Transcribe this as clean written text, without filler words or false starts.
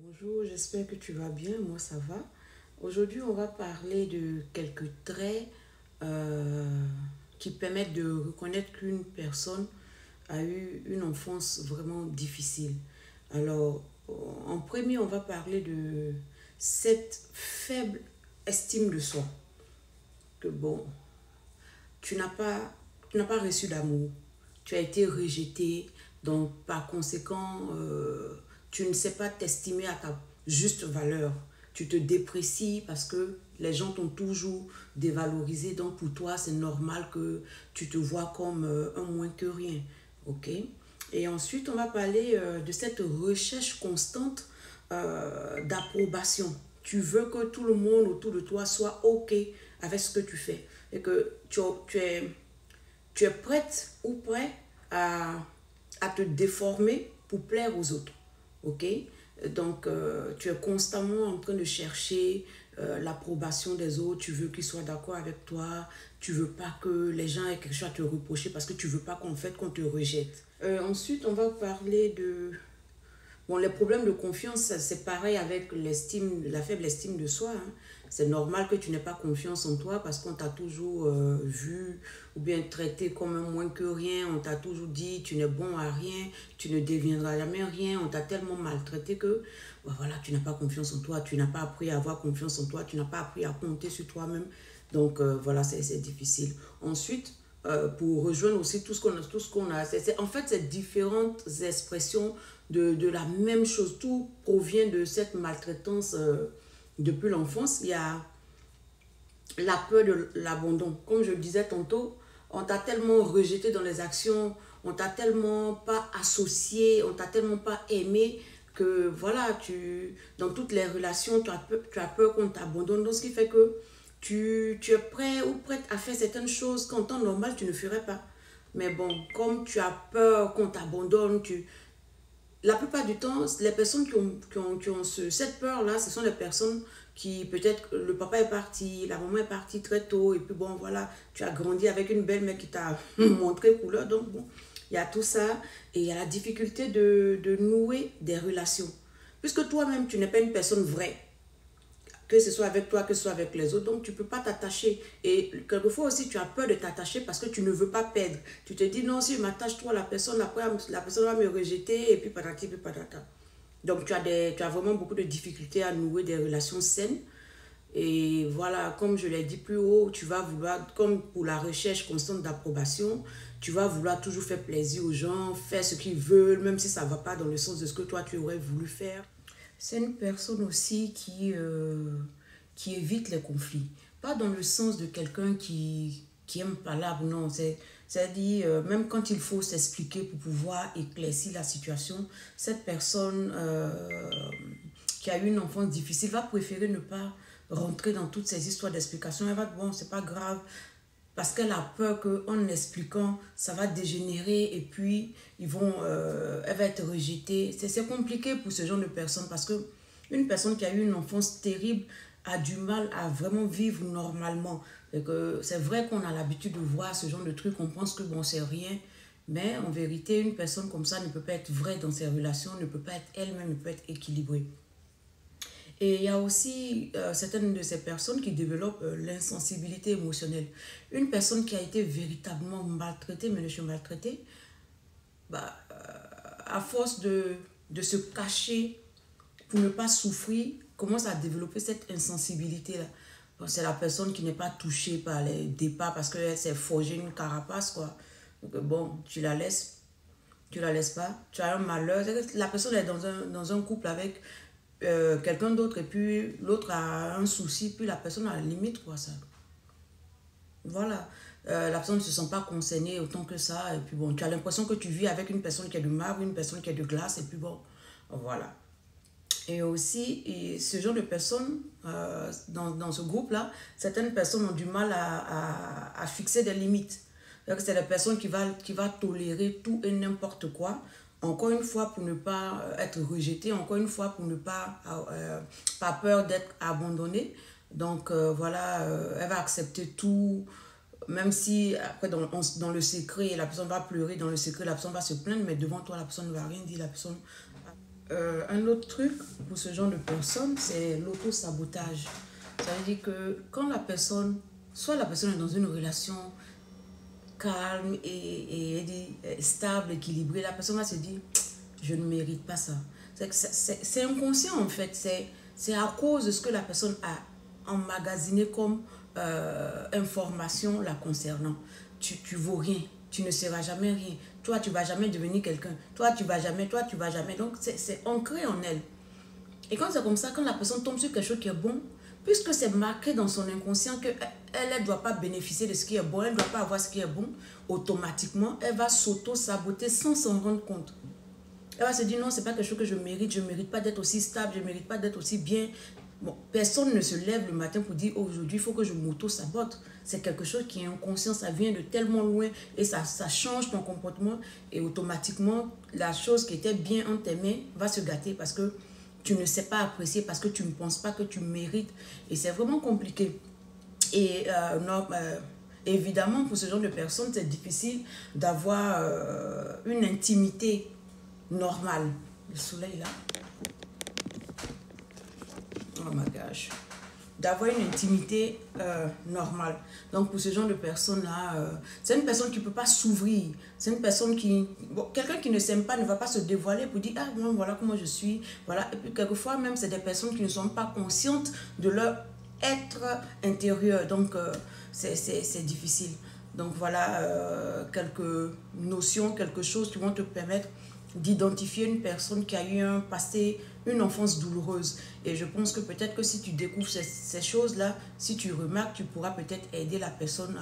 Bonjour, j'espère que tu vas bien, moi ça va. Aujourd'hui, on va parler de quelques traits qui permettent de reconnaître qu'une personne a eu une enfance vraiment difficile. Alors, en premier, on va parler de cette faible estime de soi. Que bon, tu n'as pas, tu n'as pas reçu d'amour, tu as été rejeté, donc par conséquent, tu ne sais pas t'estimer à ta juste valeur. Tu te déprécies parce que les gens t'ont toujours dévalorisé, donc pour toi, c'est normal que tu te vois comme un moins que rien. Ok? Et ensuite, on va parler de cette recherche constante d'approbation. Tu veux que tout le monde autour de toi soit OK avec ce que tu fais et que tu es prête ou prêt à te déformer pour plaire aux autres. OK? Donc, tu es constamment en train de chercher l'approbation des autres. Tu veux qu'ils soient d'accord avec toi. Tu veux pas que les gens aient quelque chose à te reprocher parce que tu veux pas qu'en fait qu'on te rejette. Ensuite, on va parler de bon, les problèmes de confiance, c'est pareil avec l'estime, la faible estime de soi. Hein. C'est normal que tu n'aies pas confiance en toi parce qu'on t'a toujours vu ou bien traité comme un moins que rien. On t'a toujours dit tu n'es bon à rien, tu ne deviendras jamais rien. On t'a tellement maltraité que bah voilà, tu n'as pas confiance en toi, tu n'as pas appris à avoir confiance en toi, tu n'as pas appris à compter sur toi-même. Donc voilà, c'est difficile. Ensuite, pour rejoindre aussi tout ce qu'on a en fait, ces différentes expressions de la même chose. Tout provient de cette maltraitance depuis l'enfance. Il y a la peur de l'abandon. Comme je le disais tantôt, on t'a tellement rejeté dans les actions, on t'a tellement pas associé, on t'a tellement pas aimé que voilà, dans toutes les relations, tu as peur qu'on t'abandonne. Donc, ce qui fait que tu es prêt ou prête à faire certaines choses qu'en temps normal, tu ne ferais pas. Mais bon, comme tu as peur qu'on t'abandonne, la plupart du temps, les personnes qui ont cette peur-là, ce sont les personnes qui, peut-être, le papa est parti, la maman est partie très tôt, et puis bon, voilà, tu as grandi avec une belle-mère qui t'a montré couleur, donc bon, il y a tout ça, et il y a la difficulté de nouer des relations. Puisque toi-même, tu n'es pas une personne vraie, que ce soit avec toi, que ce soit avec les autres. Donc, tu ne peux pas t'attacher. Et quelquefois aussi, tu as peur de t'attacher parce que tu ne veux pas perdre. Tu te dis, non, si je m'attache trop à la personne, après, la personne va me rejeter, et puis patati, puis patata. Donc, tu as vraiment beaucoup de difficultés à nouer des relations saines. Et voilà, comme je l'ai dit plus haut, tu vas vouloir, comme pour la recherche constante d'approbation, tu vas vouloir toujours faire plaisir aux gens, faire ce qu'ils veulent, même si ça ne va pas dans le sens de ce que toi tu aurais voulu faire. C'est une personne aussi qui évite les conflits. Pas dans le sens de quelqu'un qui aime palabre, non. C'est-à-dire, même quand il faut s'expliquer pour pouvoir éclaircir la situation, cette personne qui a eu une enfance difficile va préférer ne pas rentrer dans toutes ces histoires d'explication. Elle va dire, bon, c'est pas grave, parce qu'elle a peur qu'en expliquant, ça va dégénérer et puis elle va être rejetée. C'est compliqué pour ce genre de personnes parce que une personne qui a eu une enfance terrible a du mal à vraiment vivre normalement. C'est vrai qu'on a l'habitude de voir ce genre de trucs, on pense que bon, c'est rien, mais en vérité, une personne comme ça ne peut pas être vraie dans ses relations, ne peut pas être elle-même, ne peut pas être équilibrée. Et il y a aussi certaines de ces personnes qui développent l'insensibilité émotionnelle. Une personne qui a été véritablement maltraitée, mais je maltraitée, bah, à force de se cacher pour ne pas souffrir, commence à développer cette insensibilité-là. Bon, c'est la personne qui n'est pas touchée par les départs parce qu'elle s'est forgée une carapace, quoi. Donc, bon, tu la laisses pas, tu as un malheur. La personne est dans un couple avec quelqu'un d'autre et puis l'autre a un souci, puis la personne a la limite, quoi, ça. Voilà. La personne ne se sent pas concernée autant que ça, et puis bon, tu as l'impression que tu vis avec une personne qui est de marbre, une personne qui est de glace, et puis bon, voilà. Et aussi, et ce genre de personnes, dans ce groupe-là, certaines personnes ont du mal à fixer des limites. C'est la personne qui va tolérer tout et n'importe quoi, encore une fois pour ne pas être rejetée, encore une fois pour ne pas peur d'être abandonnée. Donc voilà, elle va accepter tout, même si après dans le secret, la personne va pleurer, dans le secret, la personne va se plaindre, mais devant toi, la personne ne va rien dire, la personne Un autre truc pour ce genre de personnes, c'est l'auto-sabotage. Ça veut dire que quand la personne, soit la personne est dans une relation calme et stable, équilibrée, la personne va se dire, je ne mérite pas ça. C'est inconscient en fait, c'est à cause de ce que la personne a emmagasiné comme information la concernant. Tu vaux rien, tu ne seras jamais rien. Toi, tu vas jamais devenir quelqu'un. Toi, tu vas jamais, toi, tu vas jamais. Donc, c'est ancré en elle. Et quand c'est comme ça, quand la personne tombe sur quelque chose qui est bon, puisque c'est marqué dans son inconscient qu'elle ne doit pas bénéficier de ce qui est bon, elle ne doit pas avoir ce qui est bon, automatiquement, elle va s'auto-saboter sans s'en rendre compte. Elle va se dire non, c'est pas quelque chose que je ne mérite pas d'être aussi stable, je ne mérite pas d'être aussi bien. Bon, personne ne se lève le matin pour dire oh, aujourd'hui il faut que je m'auto-sabote. C'est quelque chose qui est inconscient, ça vient de tellement loin et ça change ton comportement et automatiquement la chose qui était bien entre tes mains va se gâter parce que tu ne sais pas apprécier, parce que tu ne penses pas que tu mérites et c'est vraiment compliqué. Et non, évidemment pour ce genre de personnes c'est difficile d'avoir une intimité normale. Le soleil là. Oh my gosh. D'avoir une intimité normale. Donc pour ce genre de personnes-là, c'est une personne qui ne peut pas s'ouvrir. C'est une personne qui... Bon, quelqu'un qui ne s'aime pas ne va pas se dévoiler pour dire, ah bon, voilà comment je suis. Voilà. Et puis quelquefois même, c'est des personnes qui ne sont pas conscientes de leur être intérieur. Donc c'est difficile. Donc voilà quelques notions, quelque chose qui vont te permettre d'identifier une personne qui a eu un passé, une enfance douloureuse. Et je pense que peut-être que si tu découvres ces choses-là, si tu remarques, tu pourras peut-être aider la personne